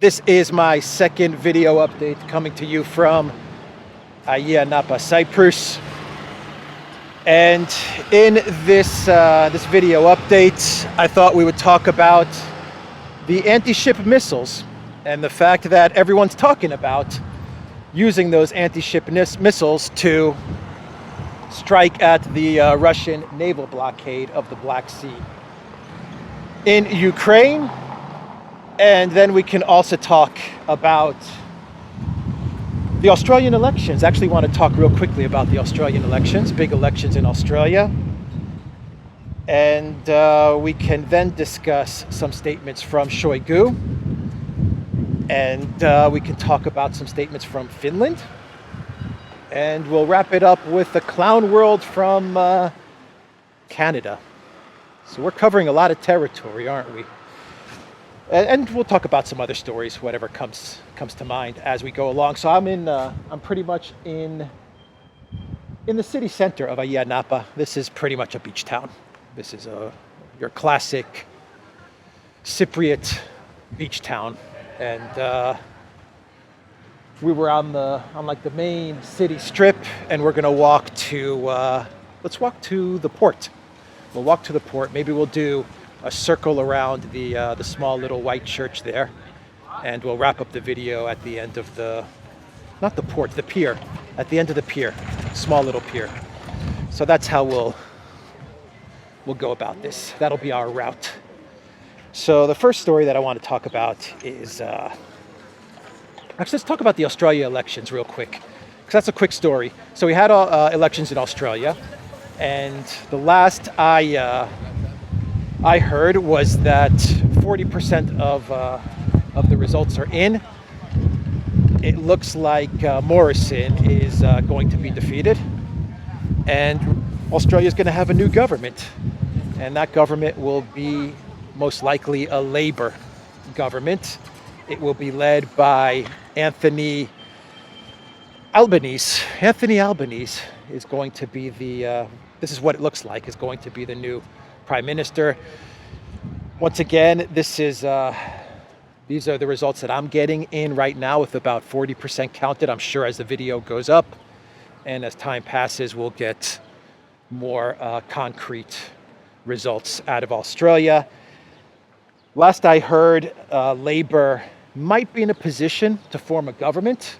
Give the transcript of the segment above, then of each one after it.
This is my second video update coming to you from Napa, Cyprus. And in this video update, I thought we would talk about the anti-ship missiles and the fact that everyone's talking about using those anti-ship missiles to strike at the Russian naval blockade of the Black Sea in Ukraine. And then we can also talk about the Australian elections. I actually want to talk real quickly about the Australian elections, big elections in Australia. And we can then discuss some statements from Shoigu. And we can talk about some statements from Finland. And we'll wrap it up with the clown world from Canada. So we're covering a lot of territory, aren't we? And we'll talk about some other stories, whatever comes to mind as we go along. So I'm pretty much in the city center of Napa. This is pretty much a beach town. This is your classic Cypriot beach town, and we were on like the main city strip, and we're gonna walk to let's walk to the port. We'll walk to the port. Maybe we'll do a circle around the small little white church there, and we'll wrap up the video at the end of the pier, at the end of the pier, small little pier. So that's how we'll go about this. That'll be our route. So the first story that I want to talk about is actually, let's talk about the Australia elections real quick, because that's a quick story. So we had elections in Australia, and the last I heard was that 40% of the results are in. It looks like Morrison is going to be defeated, and Australia is going to have a new government, and that government will be most likely a Labour government. It will be led by Anthony Albanese. Anthony Albanese is going to be this is what it looks like, is going to be the new Prime Minister. Once again, these are the results that I'm getting in right now, with about 40% counted. I'm sure as the video goes up and as time passes, we'll get more concrete results out of Australia. Last I heard, Labour might be in a position to form a government.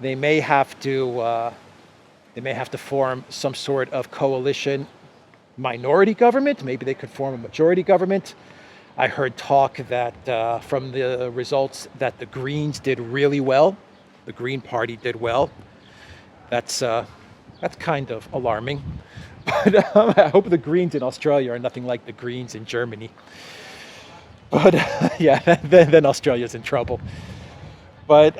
They may have to form some sort of coalition minority government. Maybe they could form a majority government. I heard talk that from the results that the Greens did really well. The Green Party did well. That's kind of alarming. But I hope the Greens in Australia are nothing like the Greens in Germany. But yeah, then Australia's in trouble. But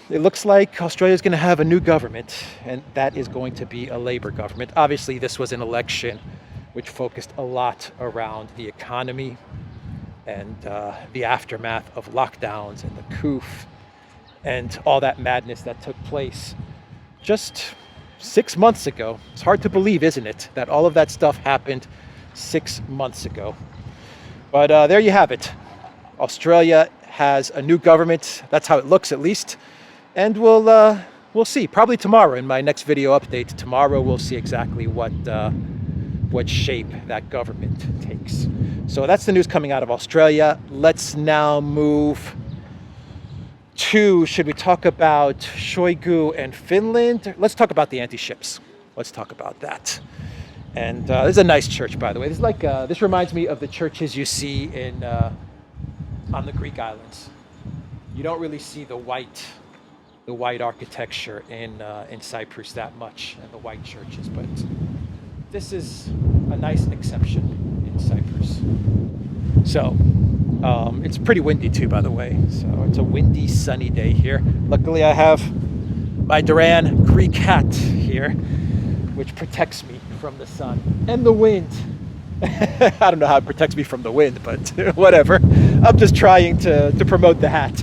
it looks like Australia is going to have a new government, and that is going to be a Labour government. Obviously, this was an election which focused a lot around the economy and the aftermath of lockdowns and the coup and all that madness that took place just 6 months ago. It's hard to believe, isn't it, that all of that stuff happened 6 months ago. But there you have it. Australia has a new government. That's how it looks, at least. And we'll see. Probably tomorrow in my next video update. Tomorrow we'll see exactly what shape that government takes. So that's the news coming out of Australia. Let's now move to, should we talk about Shoigu and Finland? Let's talk about the anti-ships. Let's talk about that. And this is a nice church, by the way. This reminds me of the churches you see on the Greek islands. You don't really see the white architecture in Cyprus that much, and the white churches, but this is a nice exception in Cyprus. So it's pretty windy too, by the way. So it's a windy, sunny day here. Luckily, I have my Duran Greek hat here, which protects me from the sun and the wind. I don't know how it protects me from the wind, but whatever. I'm just trying to promote the hat.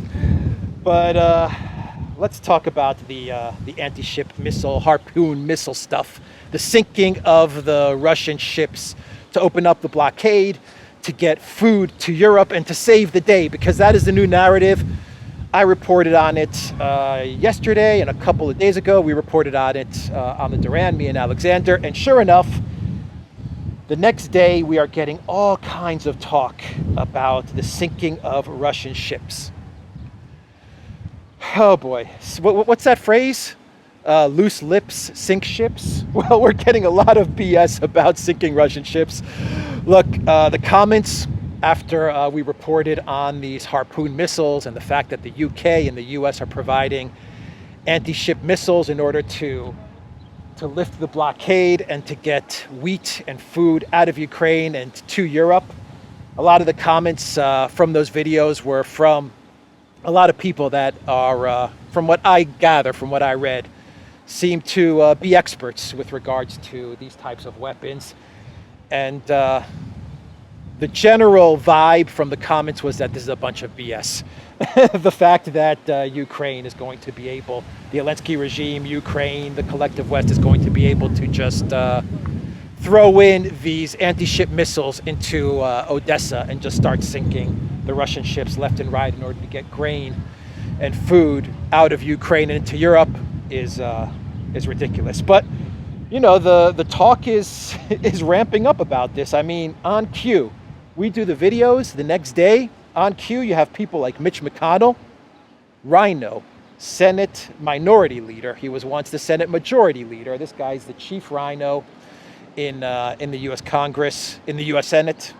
But let's talk about the anti-ship missile, harpoon missile stuff. The sinking of the Russian ships to open up the blockade, to get food to Europe and to save the day, because that is the new narrative. I reported on it yesterday, and a couple of days ago we reported on it on the Duran, me and Alexander, and sure enough, the next day we are getting all kinds of talk about the sinking of Russian ships. Oh boy, what's that phrase? Loose lips sink ships? Well, we're getting a lot of BS about sinking Russian ships. Look, the comments after we reported on these Harpoon missiles and the fact that the UK and the US are providing anti-ship missiles in order to lift the blockade and to get wheat and food out of Ukraine and to Europe. A lot of the comments from those videos were from a lot of people that are, from what I gather, from what I read, seem to be experts with regards to these types of weapons. And the general vibe from the comments was that this is a bunch of BS. The fact that Ukraine is going to be able, the Zelensky regime, Ukraine, the collective West is going to be able to just throw in these anti-ship missiles into Odessa and just start sinking the Russian ships left and right in order to get grain and food out of Ukraine and into Europe is ridiculous. But you know, the talk is ramping up about this. I mean, on cue, we do the videos. The next day, on cue, you have people like Mitch McConnell, Rhino, Senate Minority Leader. He was once the Senate Majority Leader. This guy's the chief Rhino in the U.S. Congress, in the U.S. Senate.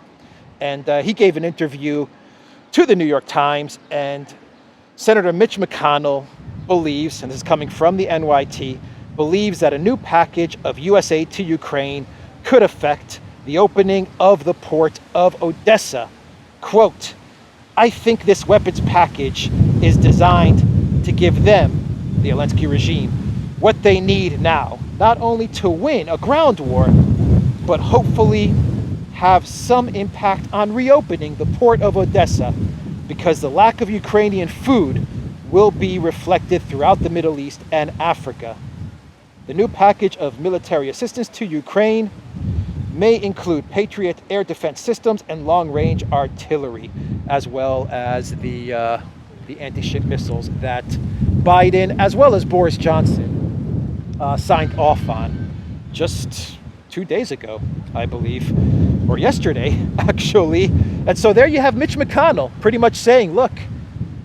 And he gave an interview to the New York Times. And Senator Mitch McConnell believes, and this is coming from the NYT, believes that a new package of U.S. aid to Ukraine could affect the opening of the port of Odessa. Quote, "I think this weapons package is designed to give them, the Zelensky regime, what they need now, not only to win a ground war, but hopefully have some impact on reopening the port of Odessa, because the lack of Ukrainian food will be reflected throughout the Middle East and Africa. The new package of military assistance to Ukraine may include Patriot air defense systems and long-range artillery, as well as the anti-ship missiles that Biden, as well as Boris Johnson, signed off on just 2 days ago, I believe, or yesterday, actually. And so there you have Mitch McConnell pretty much saying, look,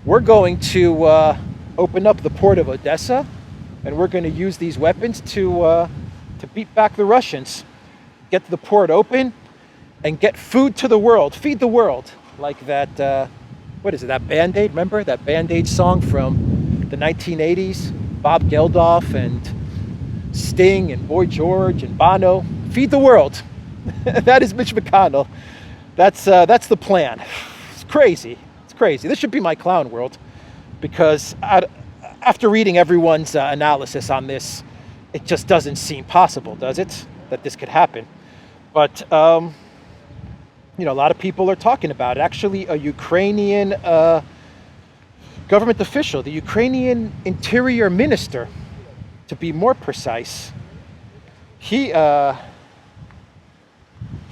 we're going to open up the port of Odessa, and we're going to use these weapons to beat back the Russians, get the port open, and get food to the world, feed the world, like that, what is it, that Band-Aid, remember? That Band-Aid song from the 1980s, Bob Geldof and Sting and Boy George and Bono, feed the world. That is Mitch McConnell. That's the plan. It's crazy. It's crazy. This should be my clown world, because after reading everyone's analysis on this, it just doesn't seem possible, does it, that this could happen? But, you know, a lot of people are talking about it. Actually, a Ukrainian government official, the Ukrainian Interior Minister, to be more precise, he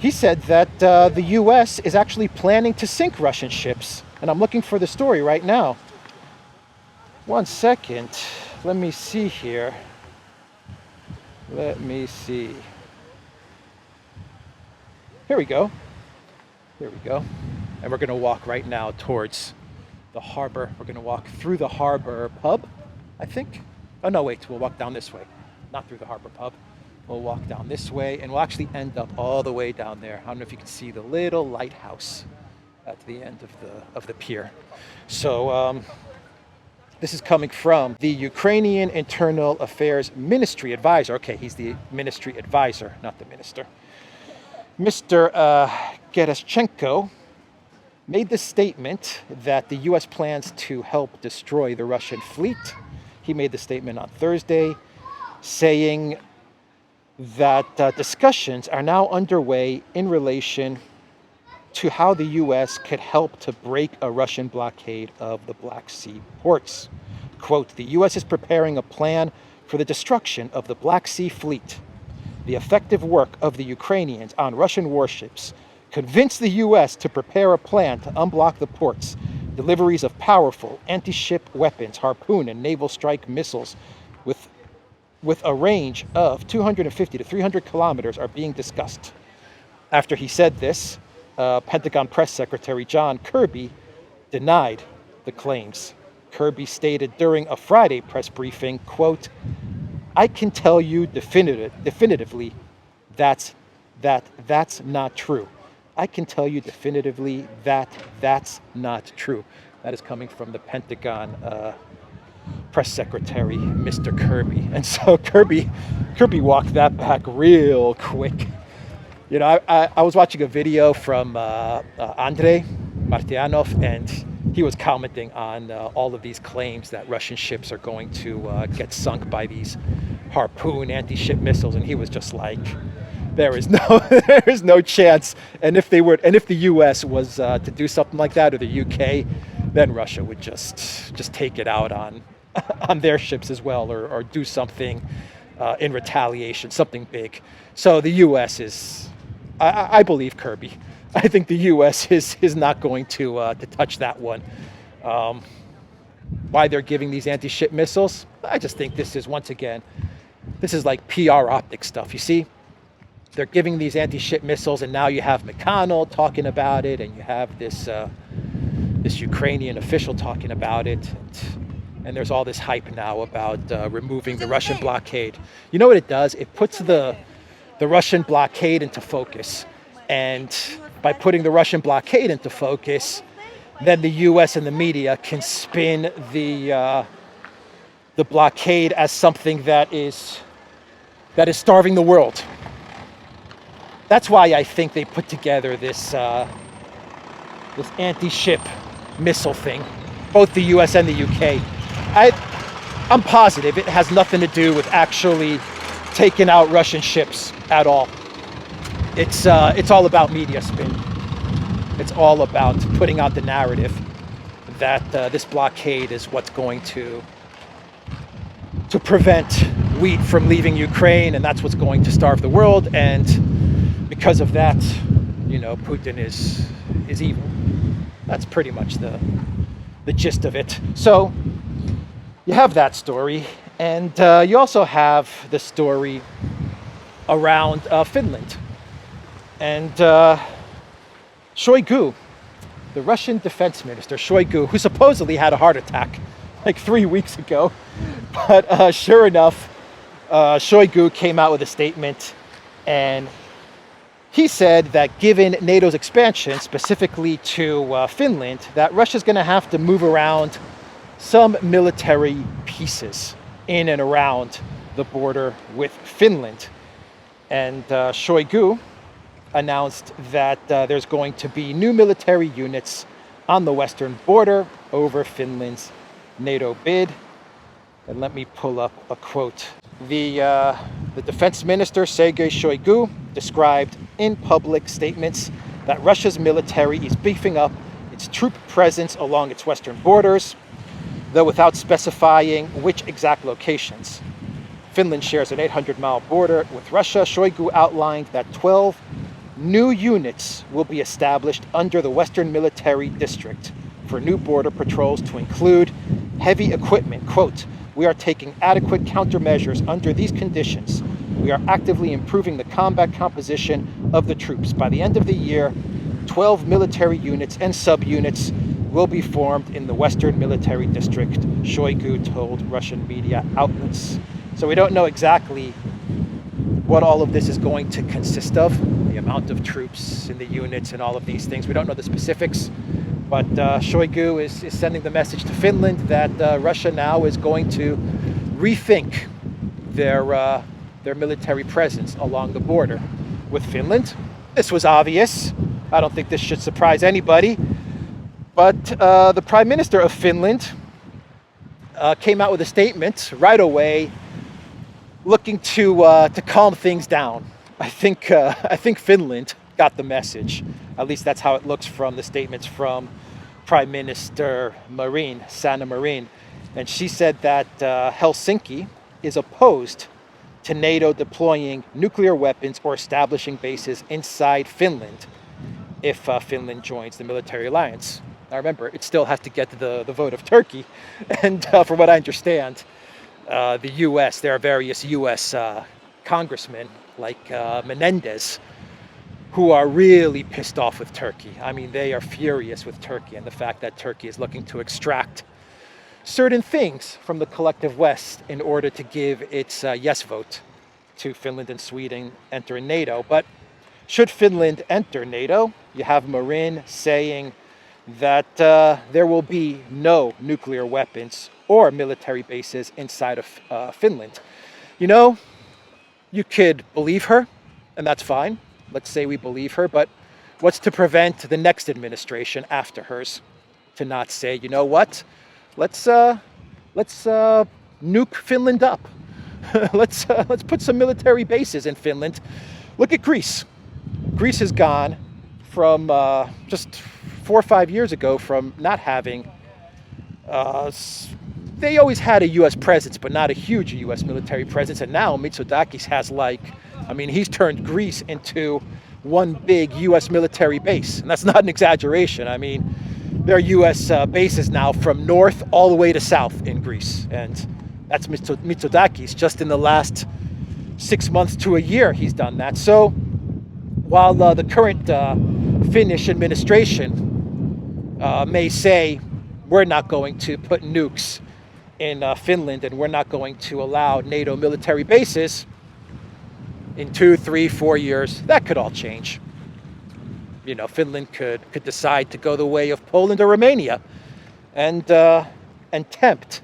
said that the U.S. is actually planning to sink Russian ships. And I'm looking for the story right now. 1 second. Let me see here. Let me see. Here we go. Here we go. And we're going to walk right now towards the harbor. We're going to walk through the harbor pub, I think. Oh, no, wait. We'll walk down this way. Not through the harbor pub. We'll walk down this way, and we'll actually end up all the way down there. I don't know if you can see the little lighthouse at the end of the pier. So this is coming from the Ukrainian Internal Affairs Ministry Advisor. Okay, he's the ministry advisor, not the minister. Mr. Geraschenko made the statement that the U.S. plans to help destroy the Russian fleet. He made the statement on Thursday, saying that discussions are now underway in relation to how the U.S. could help to break a Russian blockade of the Black Sea ports. Quote, "The U.S. is preparing a plan for the destruction of the Black Sea fleet. The effective work of the Ukrainians on Russian warships convinced the U.S. to prepare a plan to unblock the ports. Deliveries of powerful anti-ship weapons, Harpoon and naval strike missiles with a range of 250 to 300 kilometers are being discussed. After he said this, Pentagon Press Secretary John Kirby denied the claims. Kirby stated during a Friday press briefing, quote, "I can tell you definitively that's not true. I can tell you definitively that's not true." That is coming from the Pentagon Press Secretary, Mr. Kirby. And so Kirby walked that back real quick. You know, I was watching a video from Andrei Martyanov, and he was commenting on all of these claims that Russian ships are going to get sunk by these Harpoon anti-ship missiles, and he was just like, there is no chance. And if the U.S. was to do something like that, or the UK, then Russia would just take it out on their ships as well, or do something in retaliation, something big. So the U.S. is, I believe Kirby. I think the U.S. is not going to touch that one. Why they're giving these anti-ship missiles? I just think this is, once again, this is like PR optic stuff. You see, they're giving these anti-ship missiles, and now you have McConnell talking about it, and you have this Ukrainian official talking about it, and there's all this hype now about removing the Russian blockade. You know what it does? It puts the Russian blockade into focus, and by putting the Russian blockade into focus, then the U.S. and the media can spin the blockade as something that is starving the world. That's why I think they put together this anti-ship missile thing, both the U.S. and the U.K. I'm positive it has nothing to do with actually taking out Russian ships at all. It's all about media spin. It's all about putting out the narrative that this blockade is what's going to prevent wheat from leaving Ukraine, and that's what's going to starve the world. And because of that, you know, Putin is evil. That's pretty much the gist of it. So you have that story, and you also have the story around Finland. And Shoigu, the Russian defense minister, Shoigu, who supposedly had a heart attack like 3 weeks ago, but sure enough, Shoigu came out with a statement, and he said that given NATO's expansion, specifically to Finland, that Russia's going to have to move around some military pieces in and around the border with Finland. And Shoigu announced that there's going to be new military units on the western border over Finland's NATO bid. And let me pull up a quote. The defense minister, Sergei Shoigu, described in public statements that Russia's military is beefing up its troop presence along its western borders, though without specifying which exact locations. Finland shares an 800-mile border with Russia. Shoigu outlined that 12 new units will be established under the Western Military District for new border patrols to include heavy equipment. Quote, "We are taking adequate countermeasures under these conditions. We are actively improving the combat composition of the troops. By the end of the year, 12 military units and subunits will be formed in the Western Military District," Shoigu told Russian media outlets. So we don't know exactly what all of this is going to consist of, the amount of troops in the units and all of these things. We don't know the specifics, but Shoigu is sending the message to Finland that Russia now is going to rethink their military presence along the border with Finland. This was obvious. I don't think this should surprise anybody. But the Prime Minister of Finland came out with a statement right away, looking to calm things down. I think Finland got the message. At least that's how it looks from the statements from Prime Minister Sanna Marin. And she said that Helsinki is opposed to NATO deploying nuclear weapons or establishing bases inside Finland. if Finland joins the military alliance. Now remember, it still has to get to the vote of Turkey, and from what I understand, the U.S., there are various U.S. Congressmen like Menendez who are really pissed off with Turkey. I mean, they are furious with Turkey and the fact that Turkey is looking to extract certain things from the collective West in order to give its yes vote to Finland and Sweden entering NATO. But should Finland enter NATO, you have Marin saying that there will be no nuclear weapons or military bases inside of Finland. You know, you could believe her, and that's fine. Let's say we believe her, but what's to prevent the next administration after hers to not say, you know what, let's nuke Finland up. let's put some military bases in Finland. Look at Greece. Greece has gone from just 4 or 5 years ago from not having. They always had a U.S. presence, but not a huge U.S. military presence. And now Mitsotakis has he's turned Greece into one big U.S. military base. And that's not an exaggeration. I mean, there are U.S. bases now from north all the way to south in Greece. And that's Mitsotakis. Just in the last 6 months to a year, he's done that. So while the current Finnish administration may say, we're not going to put nukes in Finland, and we're not going to allow NATO military bases, in 2, 3, 4 years, that could all change. You know, Finland could decide to go the way of Poland or Romania and tempt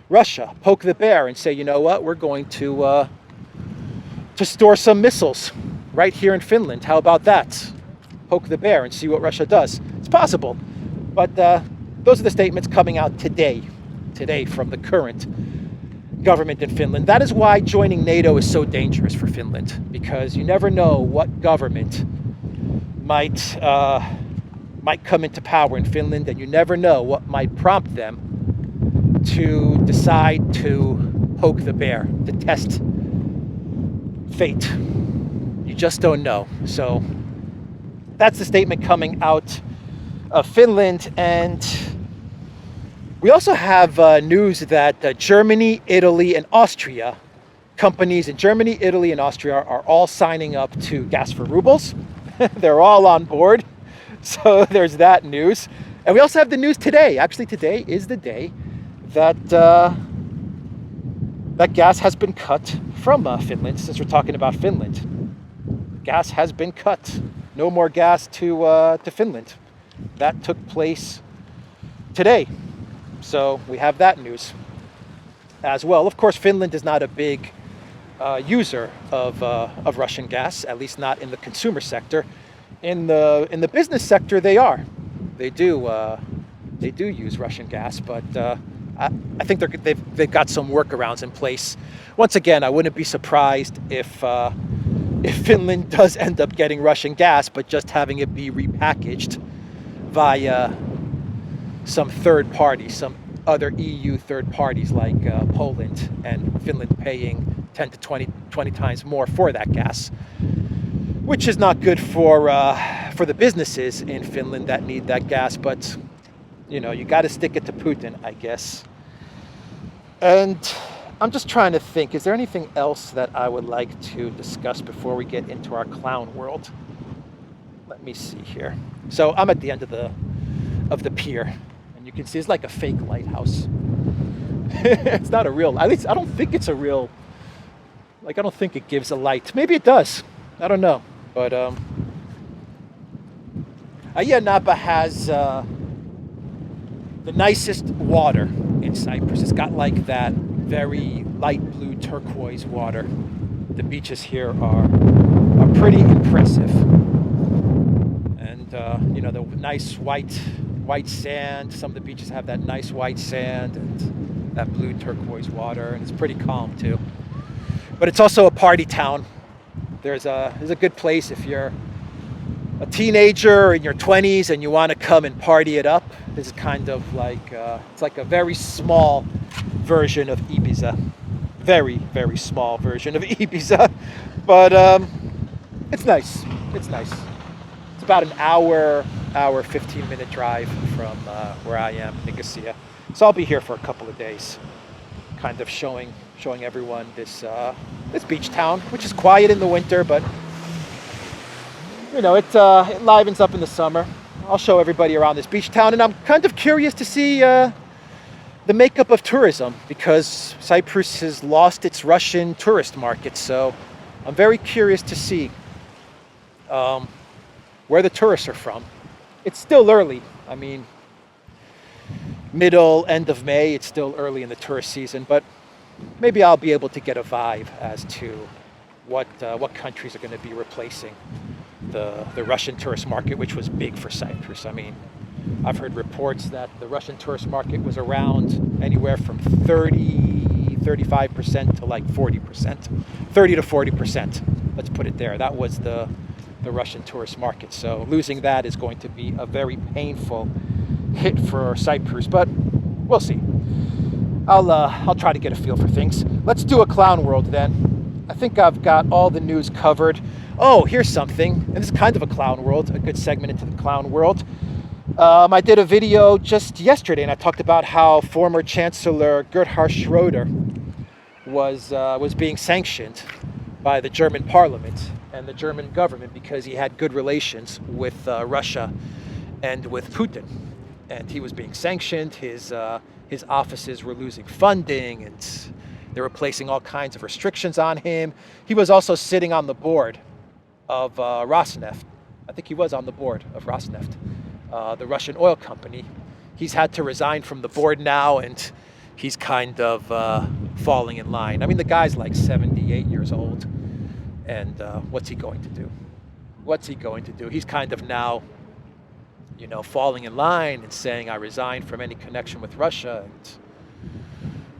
Russia, poke the bear and say, you know what, we're going to store some missiles right here in Finland. How about that? Poke the bear and see what Russia does. It's possible. But those are the statements coming out today from the current government in Finland. That is why joining NATO is so dangerous for Finland, because you never know what government might come into power in Finland, and you never know what might prompt them to decide to poke the bear, to test fate. You just don't know. So that's the statement coming out of Finland. And we also have news that Germany, Italy, and Austria, companies in Germany, Italy, and Austria are all signing up to gas for rubles. They're all on board. So there's that news. And we also have the news today. Actually, today is the day that that gas has been cut from Finland, since we're talking about Finland. Gas has been cut. No more gas to Finland. That took place today. So we have that news as well. Of course, Finland is not a big user of Russian gas, at least not in the consumer sector. In the business sector, they are. They do use Russian gas, but I think they've got some workarounds in place. Once again, I wouldn't be surprised if Finland does end up getting Russian gas, but just having it be repackaged via some third parties, some other EU third parties like Poland, and Finland paying 10 to 20 times more for that gas, which is not good for the businesses in Finland that need that gas. But you know, you got to stick it to Putin, I guess. And I'm just trying to think, is there anything else that I would like to discuss before we get into our clown world? Let me see here. So I'm at the end of the pier, and you can see it's like a fake lighthouse. It's not a real, at least I don't think it's a real, I don't think it gives a light. Maybe it does. I don't know. But Ayia Napa has the nicest water in Cyprus. It's got like that very light blue turquoise water. The beaches here are pretty impressive. And you know, the nice white sand. Some of the beaches have that nice white sand and that blue turquoise water, and it's pretty calm too. But it's also a party town. There's a good place if you're a teenager in your 20s and you want to come and party it up. This is kind of like it's like a very small version of Ibiza. Very, very small version of Ibiza. But it's nice. It's nice. It's about an hour 15-minute drive from where I am, Nicosia. So I'll be here for a couple of days, kind of showing everyone this beach town, which is quiet in the winter, but you know, it livens up in the summer. I'll show everybody around this beach town, and I'm kind of curious to see the makeup of tourism, because Cyprus has lost its Russian tourist market. So I'm very curious to see where the tourists are from. It's still early. I mean, end of May, it's still early in the tourist season, but maybe I'll be able to get a vibe as to what countries are going to be replacing the Russian tourist market, which was big for Cyprus. I mean, I've heard reports that the Russian tourist market was around anywhere from 35% to like 40%, 30 to 40%. Let's put it there. That was the Russian tourist market. So losing that is going to be a very painful hit for Cyprus, but we'll see. I'll try to get a feel for things. Let's do a clown world then. I think I've got all the news covered. Oh, here's something, and this is kind of a clown world, a good segment into the clown world. I did a video just yesterday, and I talked about how former Chancellor Gerhard Schröder was being sanctioned by the German parliament and the German government because he had good relations with Russia and with Putin. And he was being sanctioned, his offices were losing funding, and they were placing all kinds of restrictions on him. He was also sitting on the board of Rosneft. I think he was on the board of Rosneft, the Russian oil company. He's had to resign from the board now, and he's kind of falling in line. I mean, the guy's like 78 years old, and what's he going to do? What's he going to do? He's kind of now, you know, falling in line and saying, I resign from any connection with Russia. And,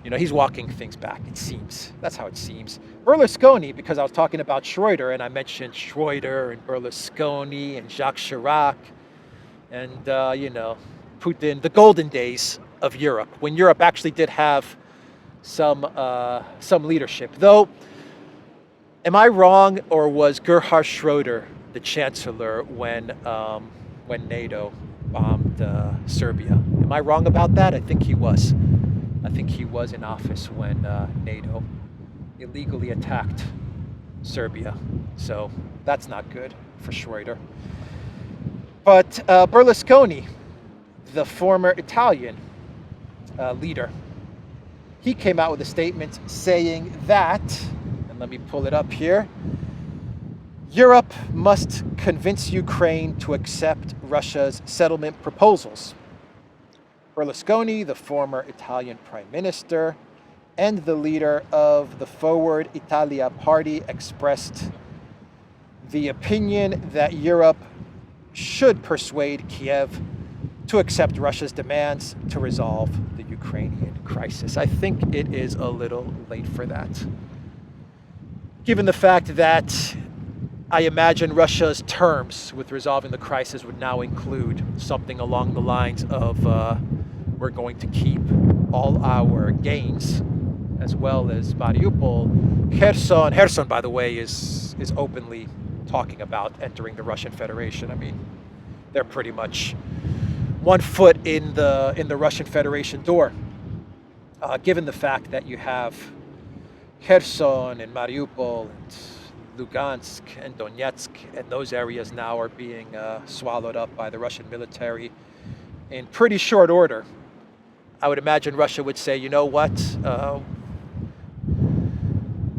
you know, he's walking things back, it seems. That's how it seems. Berlusconi, because I was talking about Schröder, and I mentioned Schröder and Berlusconi and Jacques Chirac and, you know, Putin, the golden days of Europe, when Europe actually did have some leadership. Though, am I wrong, or was Gerhard Schröder the chancellor when NATO bombed Serbia? Am I wrong about that? I think he was. I think he was in office when NATO illegally attacked Serbia. So that's not good for Schröder. But Berlusconi, the former Italian leader, he came out with a statement saying that, and let me pull it up here, Europe must convince Ukraine to accept Russia's settlement proposals. Berlusconi, the former Italian prime minister and the leader of the Forward Italia party, expressed the opinion that Europe should persuade Kiev to accept Russia's demands to resolve the Ukrainian crisis. I think it is a little late for that, given the fact that I imagine Russia's terms with resolving the crisis would now include something along the lines of we're going to keep all our gains, as well as Mariupol. Kherson, by the way, is openly talking about entering the Russian Federation. I mean, they're pretty much 1 foot in the Russian Federation door, given the fact that you have Kherson and Mariupol and Lugansk and Donetsk, and those areas now are being swallowed up by the Russian military in pretty short order. I would imagine Russia would say, you know what,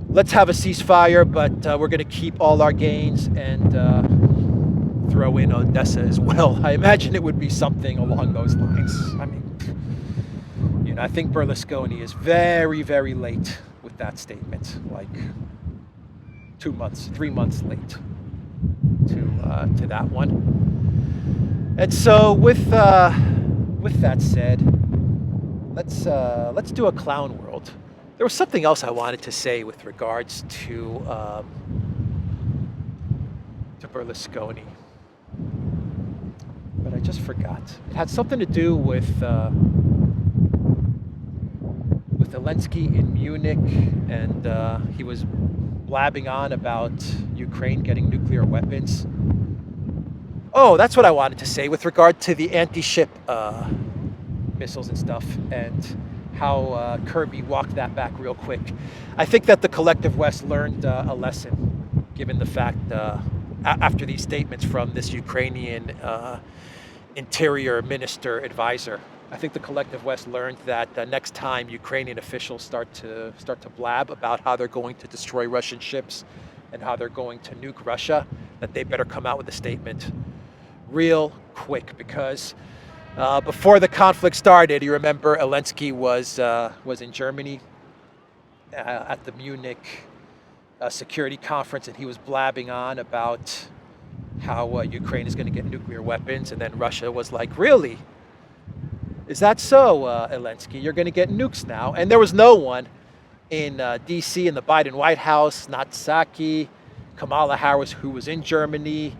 let's have a ceasefire, but we're going to keep all our gains and throw in Odessa as well. I imagine it would be something along those lines. I mean, you know, I think Berlusconi is very, very late with that statement, like 2 months, 3 months late to that one. And so with that said, let's do a clown world. There was something else I wanted to say with regards to Berlusconi, but I just forgot. It had something to do with Zelensky in Munich, and he was blabbing on about Ukraine getting nuclear weapons. Oh, that's what I wanted to say with regard to the anti-ship missiles and stuff, and how Kirby walked that back real quick. I think that the collective West learned a lesson, given the fact after these statements from this Ukrainian interior minister advisor. I think the collective West learned that next time Ukrainian officials start to blab about how they're going to destroy Russian ships and how they're going to nuke Russia, that they better come out with a statement real quick, because before the conflict started, you remember Zelensky was in Germany at the Munich security conference, and he was blabbing on about how Ukraine is going to get nuclear weapons, and then Russia was like, really? Is that so, Zelensky? You're going to get nukes now? And there was no one in D.C. in the Biden White House, not Psaki, Kamala Harris, who was in Germany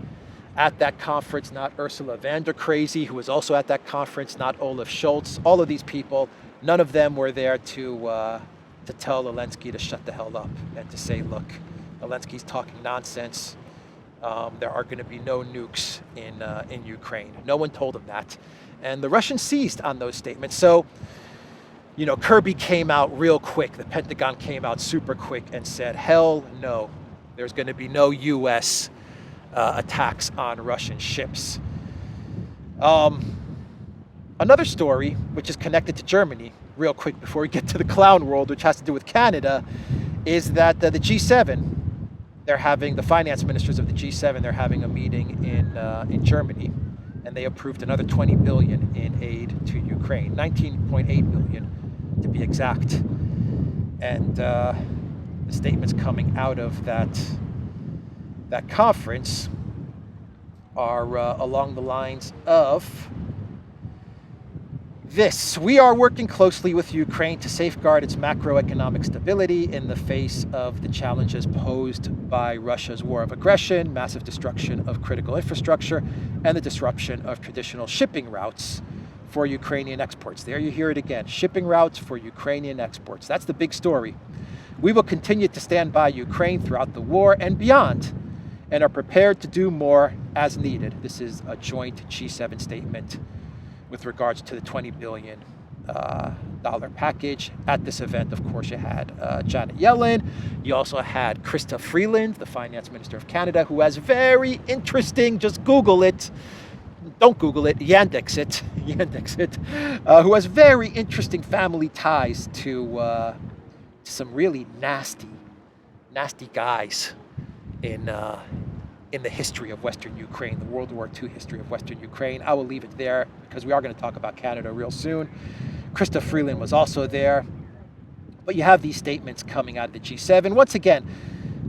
at that conference, not Ursula von der Crazy, who was also at that conference, not Olaf Scholz. All of these people, none of them were there to tell Zelensky to shut the hell up and to say, look, Zelensky's talking nonsense. There are going to be no nukes in Ukraine. No one told him that. And the Russians seized on those statements. So, Kirby came out real quick. The Pentagon came out super quick and said, hell no, there's going to be no U.S. Attacks on Russian ships. Another story, which is connected to Germany, real quick before we get to the clown world, which has to do with Canada, is that the G7, the finance ministers of the G7, they're having a meeting in Germany, and they approved another 20 billion in aid to Ukraine, 19.8 billion to be exact. And the statements coming out of that conference are along the lines of this: we are working closely with Ukraine to safeguard its macroeconomic stability in the face of the challenges posed by Russia's war of aggression, massive destruction of critical infrastructure, and the disruption of traditional shipping routes for Ukrainian exports. There you hear it again, shipping routes for Ukrainian exports. That's the big story. We will continue to stand by Ukraine throughout the war and beyond, and are prepared to do more as needed. This is a joint G7 statement with regards to the $20 billion package. At this event, of course, you had Janet Yellen. You also had Christoforou, the finance minister of Canada, who has very interesting, just Google it, don't Google it, Yandex it, who has very interesting family ties to some really nasty guys in the history of Western Ukraine, the World War II history of Western Ukraine. I will leave it there because we are going to talk about Canada real soon. Christoforou was also there. But you have these statements coming out of the G7. Once again,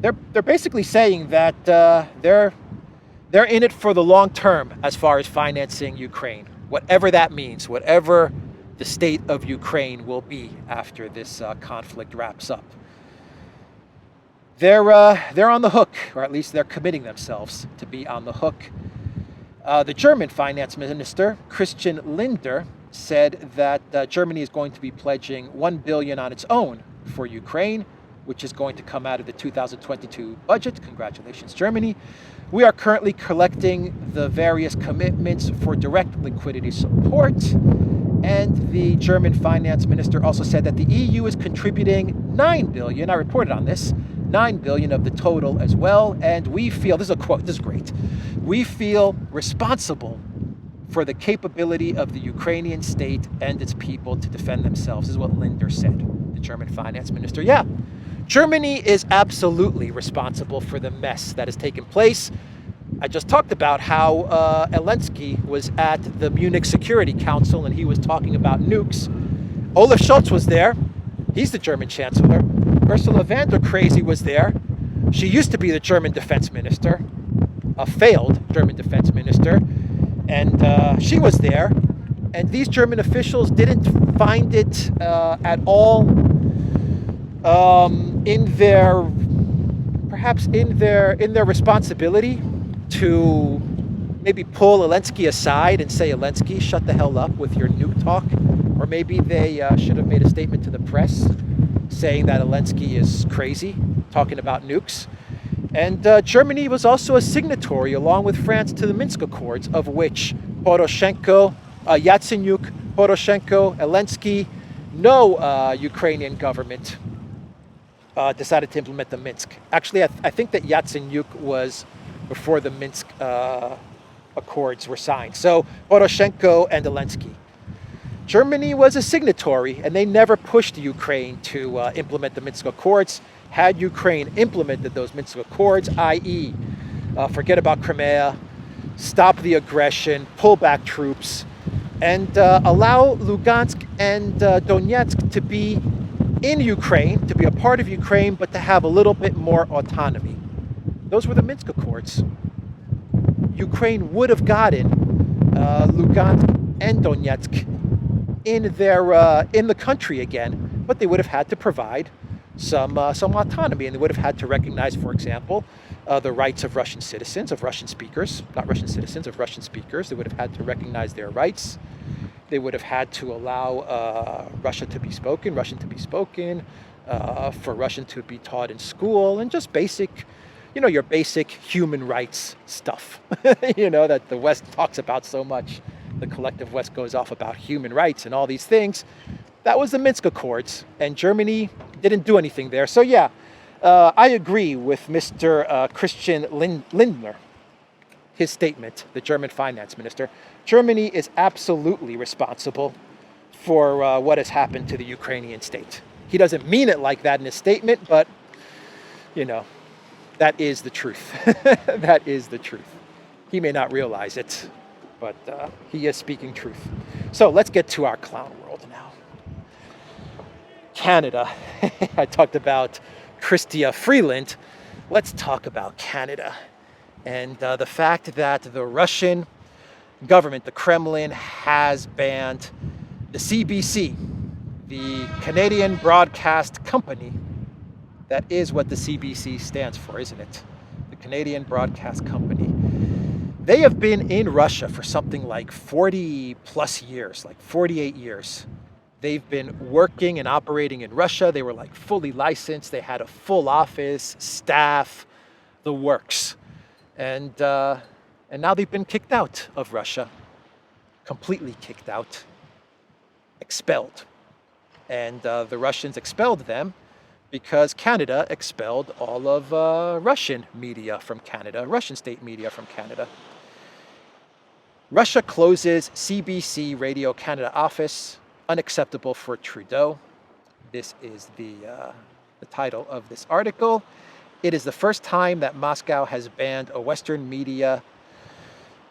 they're basically saying that they're in it for the long term as far as financing Ukraine, whatever that means, whatever the state of Ukraine will be after this conflict wraps up. They're on the hook, or at least they're committing themselves to be on the hook. The German finance minister, Christian Lindner, said that Germany is going to be pledging $1 billion on its own for Ukraine, which is going to come out of the 2022 budget. Congratulations, Germany. We are currently collecting the various commitments for direct liquidity support. And the German finance minister also said that the EU is contributing $9 billion. I reported on this. $9 billion of the total as well. And we feel, this is a quote, this is great. We feel responsible for the capability of the Ukrainian state and its people to defend themselves. This is what Lindner said, the German finance minister. Yeah, Germany is absolutely responsible for the mess that has taken place. I just talked about how Zelensky was at the Munich Security Council and he was talking about nukes. Olaf Scholz was there. He's the German chancellor. Ursula von der Crazy was there. She used to be the German defense minister, a failed German defense minister, and she was there. And these German officials didn't find it at all in their responsibility to maybe pull Zelensky aside and say, Zelensky, shut the hell up with your nuke talk. Or maybe they should have made a statement to the press saying that Zelensky is crazy, talking about nukes. And Germany was also a signatory, along with France, to the Minsk Accords, of which Poroshenko, Yatsenyuk, Poroshenko, Zelensky, no Ukrainian government decided to implement the Minsk. Actually, I think that Yatsenyuk was before the Minsk Accords were signed. So Poroshenko and Zelensky. Germany was a signatory, and they never pushed Ukraine to implement the Minsk Accords. Had Ukraine implemented those Minsk Accords, i.e., forget about Crimea, stop the aggression, pull back troops, and allow Lugansk and Donetsk to be in Ukraine, to be a part of Ukraine, but to have a little bit more autonomy. Those were the Minsk Accords. Ukraine would have gotten Lugansk and Donetsk in the country again, but they would have had to provide some autonomy, and they would have had to recognize, for example, the rights of Russian citizens, of Russian speakers, not Russian citizens, of Russian speakers. They would have had to recognize their rights. They would have had to allow Russian to be spoken, for Russian to be taught in school, and just basic, your basic human rights stuff, that the West talks about so much. The collective West goes off about human rights and all these things. That was the Minsk Accords, and Germany didn't do anything there. So yeah, I agree with Mr. Christian Lindner, his statement, the German finance minister. Germany is absolutely responsible for what has happened to the Ukrainian state. He doesn't mean it like that in his statement, but, that is the truth. That is the truth. He may not realize it, but he is speaking truth. So let's get to our clown world now. Canada. I talked about Chrystia Freeland. Let's talk about Canada and the fact that the Russian government, the Kremlin, has banned the CBC, the Canadian Broadcast Company. That is what the CBC stands for, isn't it? The Canadian Broadcast Company. They have been in Russia for something like 40 plus years, like 48 years. They've been working and operating in Russia. They were like fully licensed. They had a full office, staff, the works. And now they've been kicked out of Russia, completely kicked out, expelled. And the Russians expelled them because Canada expelled all of Russian media from Canada, Russian state media from Canada. Russia closes CBC Radio Canada office, unacceptable for Trudeau. This is the title of this article. It is the first time that Moscow has banned a Western media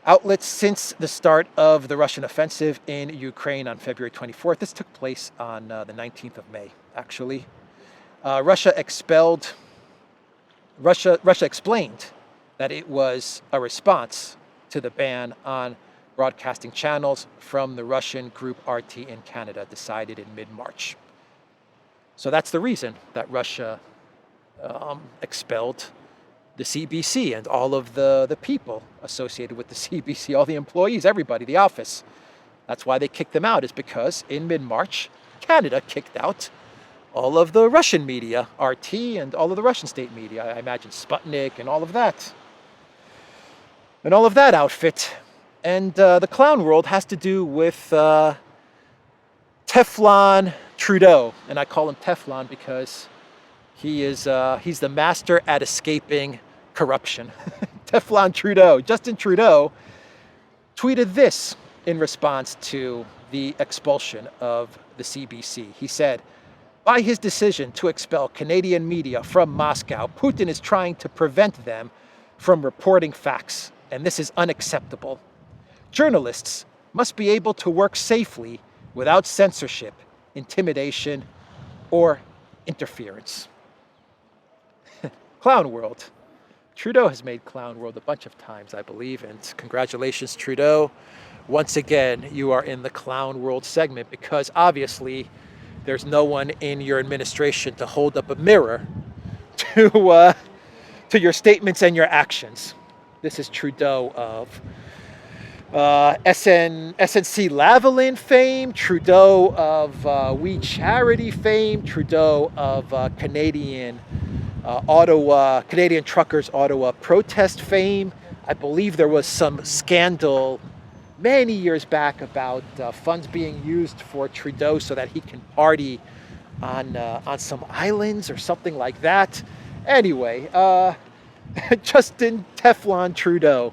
outlet since the start of the Russian offensive in Ukraine on February 24th. This took place on the 19th of May, actually. Russia explained that it was a response to the ban on broadcasting channels from the Russian group RT in Canada, decided in mid-March. So that's the reason that Russia expelled the CBC and all of the people associated with the CBC, all the employees, everybody, the office. That's why they kicked them out, is because in mid-March, Canada kicked out all of the Russian media, RT, and all of the Russian state media. I imagine Sputnik and all of that. And all of that outfit. And the clown world has to do with Teflon Trudeau. And I call him Teflon because he's the master at escaping corruption. Teflon Trudeau. Justin Trudeau tweeted this in response to the expulsion of the CBC. He said, "By his decision to expel Canadian media from Moscow, Putin is trying to prevent them from reporting facts, and this is unacceptable. Journalists must be able to work safely without censorship, intimidation, or interference." Clown world. Trudeau has made clown world a bunch of times, I believe, and congratulations, Trudeau. Once again, you are in the clown world segment because obviously there's no one in your administration to hold up a mirror to your statements and your actions. This is Trudeau of SNC Lavalin fame, Trudeau of We Charity fame, Trudeau of Canadian Canadian truckers' Ottawa protest fame. I believe there was some scandal many years back about funds being used for Trudeau so that he can party on some islands or something like that. Anyway, Justin Teflon Trudeau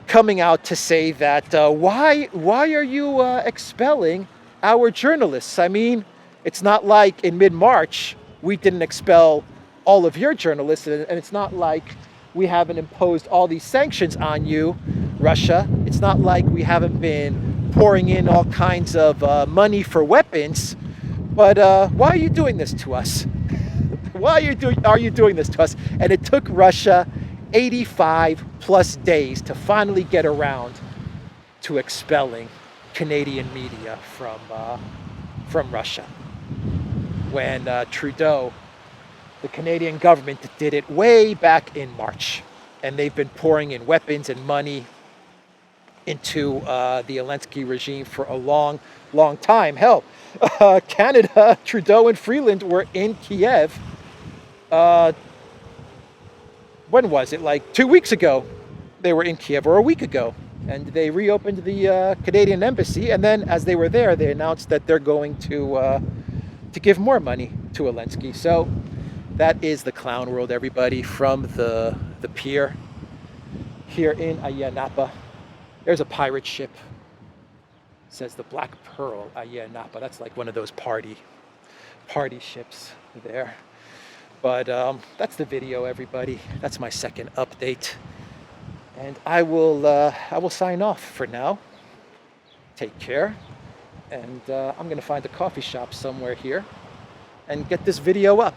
coming out to say that why are you expelling our journalists? I mean, it's not like in mid-March we didn't expel all of your journalists, and it's not like we haven't imposed all these sanctions on you, Russia. It's not like we haven't been pouring in all kinds of money for weapons. But why are you doing this to us? Why are you doing this to us? And it took Russia 85 plus days to finally get around to expelling Canadian media from Russia. When Trudeau, the Canadian government, did it way back in March. And they've been pouring in weapons and money into the Zelensky regime for a long, long time. Hell, Canada, Trudeau and Freeland were in Kiev. When was it? Like 2 weeks ago, they were in Kiev, or a week ago. And they reopened the Canadian embassy. And then as they were there, they announced that they're going to give more money to Zelensky. So that is the clown world, everybody, from the pier here in Napa. There's a pirate ship. It says the Black Pearl, Napa. That's like one of those party ships there. But that's the video, everybody. That's my second update. And I will sign off for now. Take care. And I'm going to find a coffee shop somewhere here and get this video up.